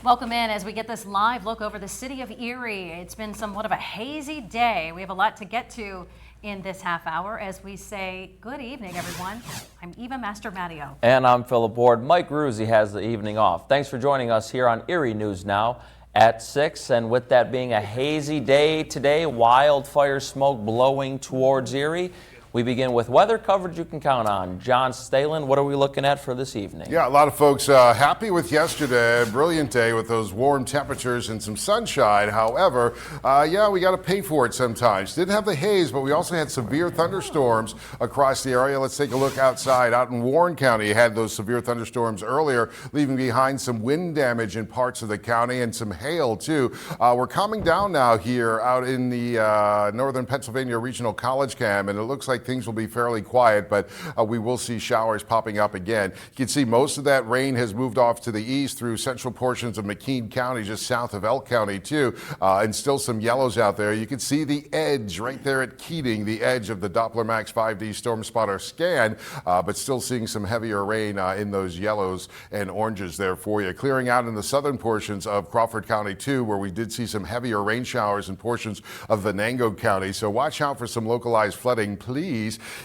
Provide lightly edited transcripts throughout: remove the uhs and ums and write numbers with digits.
Welcome in as we get this live look over the city of Erie. It's been somewhat of a hazy day. We have a lot to get to in this half hour as we say good evening, everyone. I'm Eva Master-Matteo. And I'm Philip Ward. Mike Ruzzi has the evening off. Thanks for joining us here on Erie News Now at 6. And with that being a hazy day today, wildfire smoke blowing towards Erie, we begin with weather coverage you can count on. John Stalen, what are we looking at for this evening? Yeah, a lot of folks happy with yesterday. Brilliant day with those warm temperatures and some sunshine. However, yeah, we got to pay for it sometimes. Didn't have the haze, but we also had severe thunderstorms across the area. Let's take a look outside. Out in Warren County, you had those severe thunderstorms earlier, leaving behind some wind damage in parts of the county and some hail, too. We're calming down now here out in the Northern Pennsylvania Regional College Camp, and it looks like things will be fairly quiet, but we will see showers popping up again. You can see most of that rain has moved off to the east through central portions of McKean County, just south of Elk County too, and still some yellows out there. You can see the edge right there at Keating, the edge of the Doppler Max 5D Storm Spotter scan, but still seeing some heavier rain in those yellows and oranges there for you. Clearing out in the southern portions of Crawford County too, where we did see some heavier rain showers in portions of Venango County. So watch out for some localized flooding, please.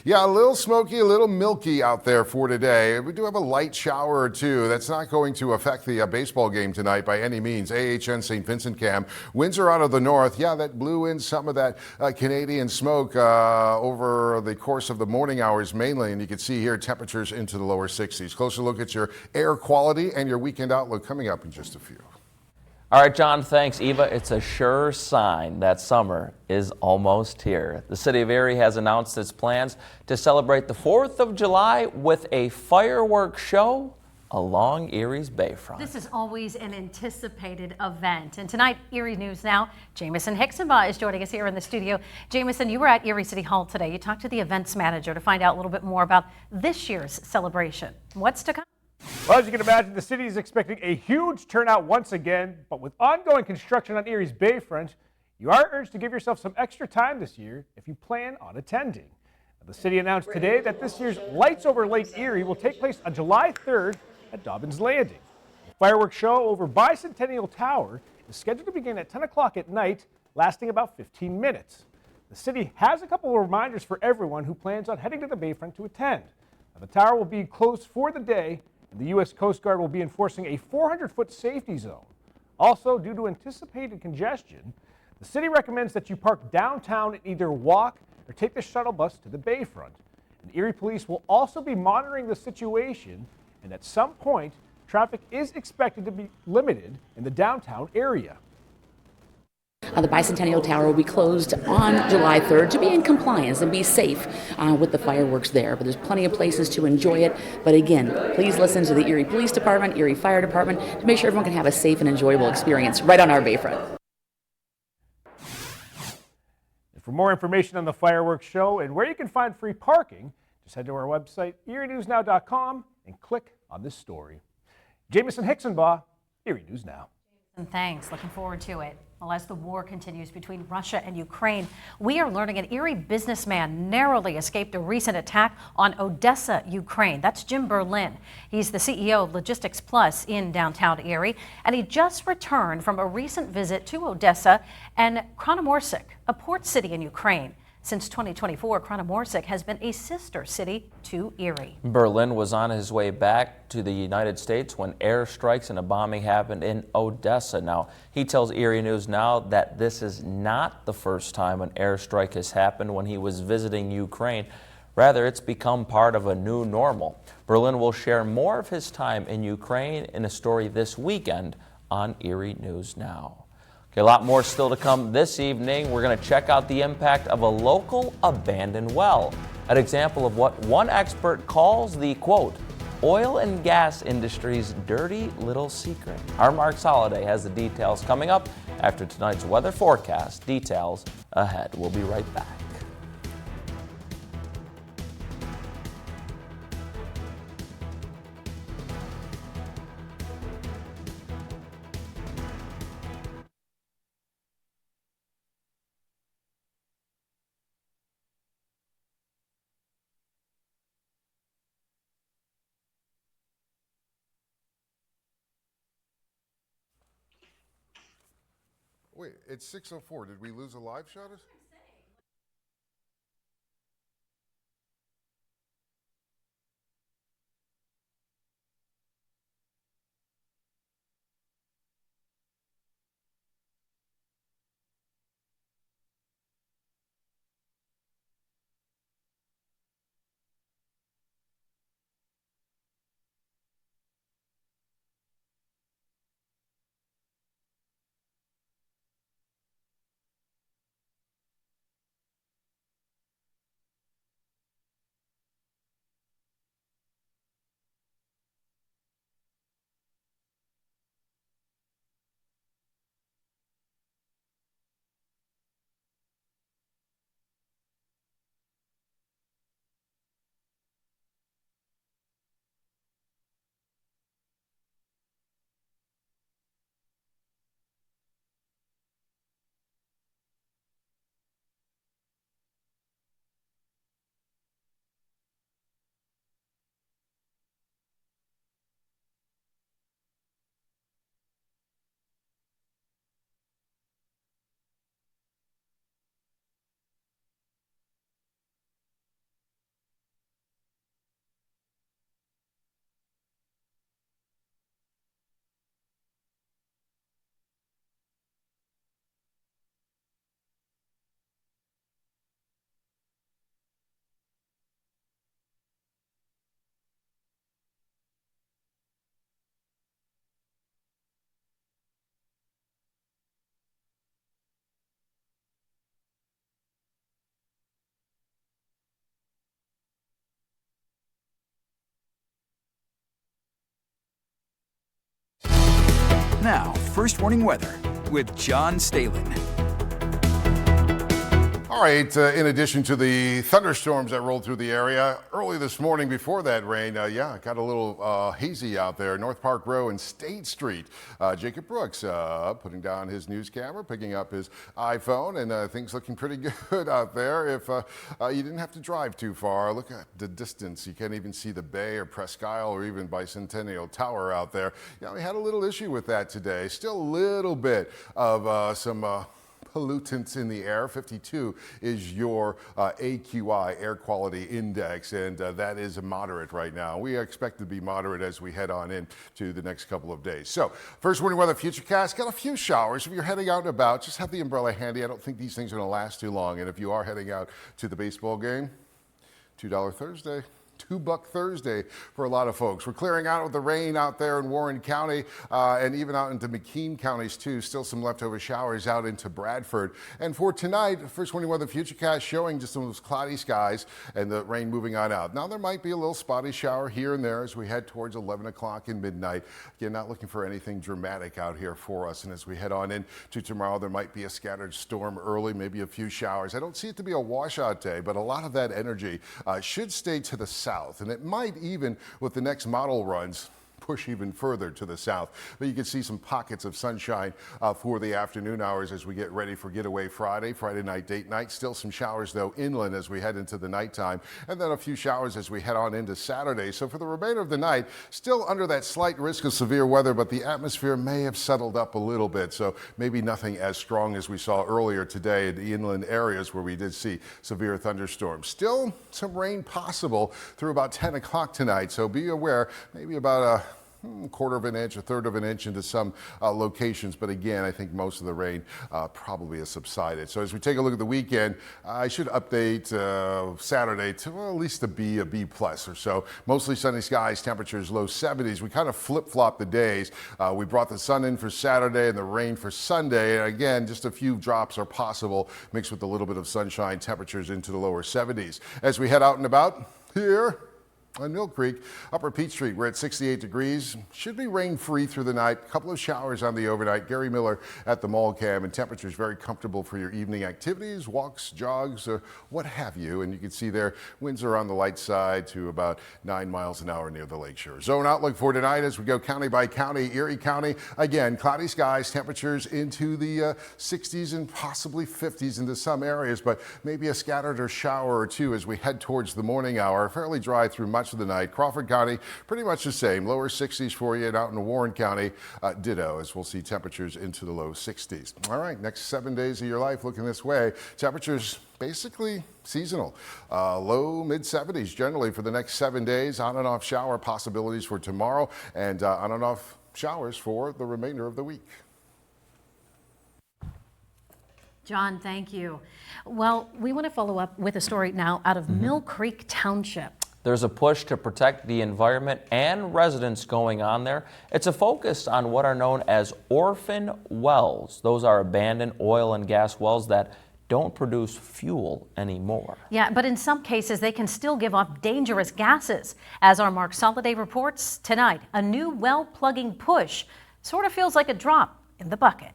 Yeah, a little smoky, a little milky out there for today. We do have a light shower or two. That's not going to affect the baseball game tonight by any means. AHN St. Vincent Cam. Winds are out of the north. Yeah, that blew in some of that Canadian smoke over the course of the morning hours mainly. And you can see here temperatures into the lower 60s. Closer look at your air quality and your weekend outlook coming up in just a few. All right, John, thanks. Eva, it's a sure sign that summer is almost here. The city of Erie has announced its plans to celebrate the 4th of July with a fireworks show along Erie's bayfront. This is always an anticipated event. And tonight, Erie News Now, Jamison Hicksonbaugh is joining us here in the studio. Jamison, you were at Erie City Hall today. You talked to the events manager to find out a little bit more about this year's celebration. What's to come? Well, as you can imagine, the city is expecting a huge turnout once again, but with ongoing construction on Erie's bayfront, you are urged to give yourself some extra time this year if you plan on attending. Now, the city announced today that this year's Lights Over Lake Erie will take place on July 3rd at Dobbins Landing. The fireworks show over Bicentennial Tower is scheduled to begin at 10 o'clock at night, lasting about 15 minutes. The city has a couple of reminders for everyone who plans on heading to the bayfront to attend. Now, the tower will be closed for the day, and the U.S. Coast Guard will be enforcing a 400-foot safety zone. Also, due to anticipated congestion, the city recommends that you park downtown and either walk or take the shuttle bus to the bayfront. And Erie Police will also be monitoring the situation, and at some point, traffic is expected to be limited in the downtown area. The Bicentennial Tower will be closed on July 3rd to be in compliance and be safe with the fireworks there. But there's plenty of places to enjoy it. But again, please listen to the Erie Police Department, Erie Fire Department to make sure everyone can have a safe and enjoyable experience right on our bayfront. For more information on the fireworks show and where you can find free parking, just head to our website, erienewsnow.com, and click on this story. Jamison Hicksonbaugh, Erie News Now. And thanks. Looking forward to it. Well, as the war continues between Russia and Ukraine, we are learning an Erie businessman narrowly escaped a recent attack on Odessa, Ukraine. That's Jim Berlin. He's the CEO of Logistics Plus in downtown Erie, and he just returned from a recent visit to Odessa and Kramatorsk, a port city in Ukraine. Since 2024, Kramatorsk has been a sister city to Erie. Berlin was on his way back to the United States when airstrikes and a bombing happened in Odessa. Now, he tells Erie News Now that this is not the first time an airstrike has happened when he was visiting Ukraine. Rather, it's become part of a new normal. Berlin will share more of his time in Ukraine in a story this weekend on Erie News Now. Okay, a lot more still to come this evening. We're going to check out the impact of a local abandoned well, an example of what one expert calls the, quote, oil and gas industry's dirty little secret. Our Mark's Holiday has the details coming up after tonight's weather forecast. Details ahead. We'll be right back. Wait, it's 6:04. Did we lose a live shot? Now, first warning weather with John Stalen. All right, in addition to the thunderstorms that rolled through the area early this morning before that rain, it got a little hazy out there. North Park Row and State Street. Jacob Brooks putting down his news camera, picking up his iPhone, and things looking pretty good out there. If you didn't have to drive too far, look at the distance. You can't even see the Bay or Presque Isle or even Bicentennial Tower out there. We had a little issue with that today. Still a little bit of some pollutants in the air. 52 is your AQI, air quality index, and that is moderate right now. We expect to be moderate as we head on into the next couple of days. So, first warning weather futurecast, got a few showers. If you're heading out and about, just have the umbrella handy. I don't think these things are going to last too long. And if you are heading out to the baseball game, $2 Thursday. $2 Thursday for a lot of folks. We're clearing out with the rain out there in Warren County and even out into McKean counties too. Still some leftover showers out into Bradford. And for tonight, first warning weather futurecast showing just some of those cloudy skies and the rain moving on out. Now there might be a little spotty shower here and there as we head towards 11 o'clock and midnight. Again, not looking for anything dramatic out here for us. And as we head on into tomorrow, there might be a scattered storm early, maybe a few showers. I don't see it to be a washout day, but a lot of that energy should stay to the south. And it might even, with the next model runs, push even further to the south. But you can see some pockets of sunshine for the afternoon hours as we get ready for Getaway Friday night, date night. Still some showers, though, inland as we head into the nighttime. And then a few showers as we head on into Saturday. So for the remainder of the night, still under that slight risk of severe weather, but the atmosphere may have settled up a little bit. So maybe nothing as strong as we saw earlier today in the inland areas where we did see severe thunderstorms. Still some rain possible through about 10 o'clock tonight. So be aware, maybe about a quarter of an inch, a third of an inch into some locations. But again, I think most of the rain probably has subsided. So as we take a look at the weekend, I should update Saturday to at least a B plus or so. Mostly sunny skies, temperatures low 70s. We kind of flip-flop the days. We brought the sun in for Saturday and the rain for Sunday. And again, just a few drops are possible mixed with a little bit of sunshine, temperatures into the lower 70s. As we head out and about here on Mill Creek, Upper Peachtree, we're at 68 degrees. Should be rain-free through the night. A couple of showers on the overnight. Gary Miller at the mall cam, and temperatures very comfortable for your evening activities, walks, jogs, or what have you. And you can see there, winds are on the light side to about 9 miles an hour near the lakeshore. Zone outlook for tonight as we go county by county. Erie County, again, cloudy skies, temperatures into the 60s and possibly 50s into some areas, but maybe a scattered or shower or two as we head towards the morning hour. Fairly dry through Monday notch for the night. Crawford County, pretty much the same. Lower 60s for you. And out in Warren County, ditto, as we'll see temperatures into the low 60s. All right, next 7 days of your life looking this way. Temperatures basically seasonal. Low mid 70s generally for the next 7 days. On and off shower possibilities for tomorrow, and on and off showers for the remainder of the week. John, thank you. Well, we want to follow up with a story now out of Mill Creek Township. There's a push to protect the environment and residents going on there. It's a focus on what are known as orphan wells. Those are abandoned oil and gas wells that don't produce fuel anymore. Yeah, but in some cases, they can still give off dangerous gases. As our Mark Soliday reports tonight, a new well plugging push sort of feels like a drop in the bucket.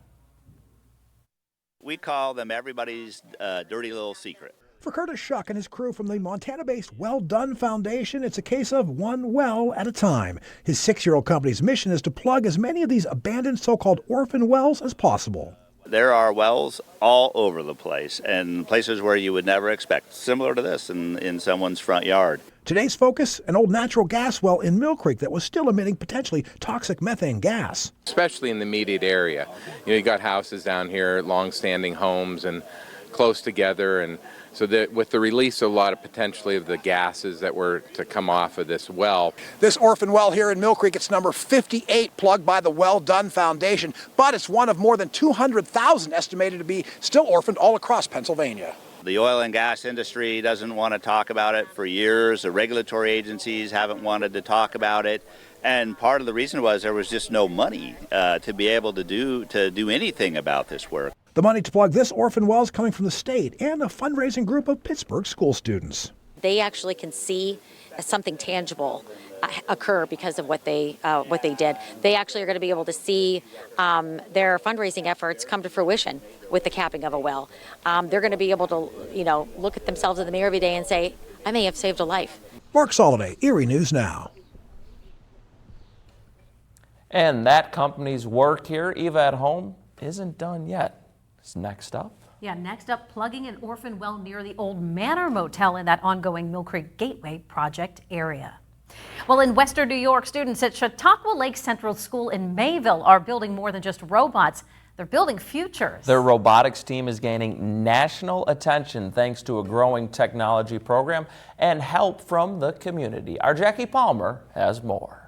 We call them everybody's dirty little secret. For Curtis Shuck and his crew from the Montana-based Well Done Foundation, it's a case of one well at a time. His 6-year-old company's mission is to plug as many of these abandoned so-called orphan wells as possible. There are wells all over the place and places where you would never expect, similar to this in someone's front yard. Today's focus, an old natural gas well in Mill Creek that was still emitting potentially toxic methane gas. Especially in the immediate area. You got houses down here, long-standing homes and close together, and so that with the release of a lot of potentially of the gases that were to come off of this well. This orphan well here in Mill Creek, it's number 58 plugged by the Well Done Foundation, but it's one of more than 200,000 estimated to be still orphaned all across Pennsylvania. The oil and gas industry doesn't want to talk about it for years. The regulatory agencies haven't wanted to talk about it. And part of the reason was there was just no money to be able to do anything about this work. The money to plug this orphan well is coming from the state and a fundraising group of Pittsburgh school students. They actually can see something tangible occur because of what they did. They actually are going to be able to see their fundraising efforts come to fruition with the capping of a well. They're going to be able to, look at themselves in the mirror every day and say, I may have saved a life. Mark Soliday, Erie News Now. And that company's work here, Eva at Home, isn't done yet. It's next up. Yeah, next up, plugging an orphan well near the old Manor Motel in that ongoing Mill Creek Gateway project area. Well, in Western New York, students at Chautauqua Lake Central School in Mayville are building more than just robots. They're building futures. Their robotics team is gaining national attention thanks to a growing technology program and help from the community. Our Jackie Palmer has more.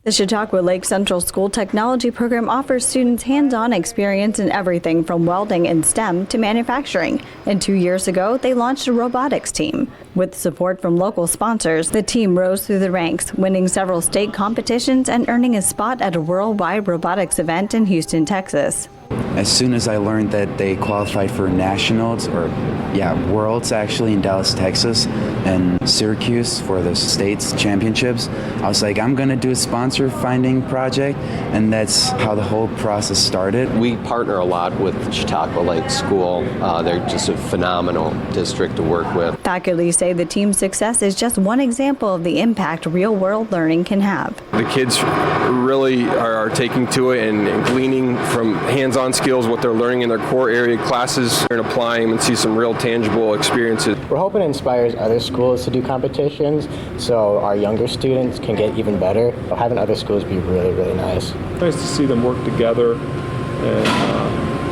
The Chautauqua Lake Central School technology program offers students hands-on experience in everything from welding and STEM to manufacturing. And 2 years ago, they launched a robotics team. With support from local sponsors, the team rose through the ranks, winning several state competitions and earning a spot at a worldwide robotics event in Houston, Texas. As soon as I learned that they qualified for nationals, worlds actually in Dallas, Texas, and Syracuse for the states championships, I was like, I'm going to do a sponsor finding project, and that's how the whole process started. We partner a lot with Chautauqua Lake School. They're just a phenomenal district to work with. Faculty say the team's success is just one example of the impact real-world learning can have. The kids really are taking to it and gleaning from hands-on skills what they're learning in their core area classes and applying them and see some real tangible experiences. We're hoping it inspires other schools to do competitions so our younger students can get even better. Having other schools be really, really nice. Nice to see them work together, and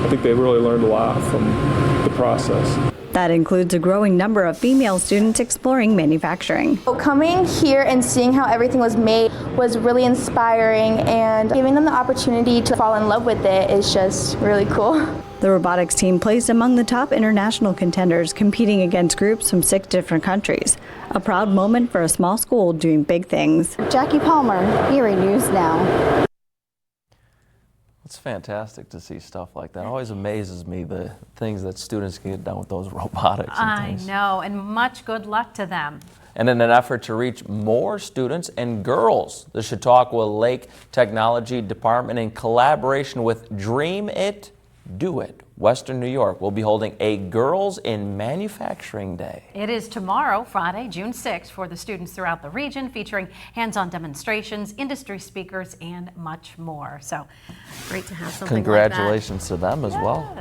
I think they really learned a lot from the process. That includes a growing number of female students exploring manufacturing. Coming here and seeing how everything was made was really inspiring, and giving them the opportunity to fall in love with it is just really cool. The robotics team placed among the top international contenders, competing against groups from 6 different countries. A proud moment for a small school doing big things. Jackie Palmer, Erie News Now. It's fantastic to see stuff like that. It always amazes me the things that students can get done with those robotics and things. I know, and much good luck to them. And in an effort to reach more students and girls, the Chautauqua Lake Technology Department, in collaboration with Dream It, Do It, Western New York, will be holding a Girls in Manufacturing Day. It is tomorrow, Friday, June 6th, for the students throughout the region, featuring hands-on demonstrations, industry speakers, and much more. So great to have something like that. Congratulations to them as well.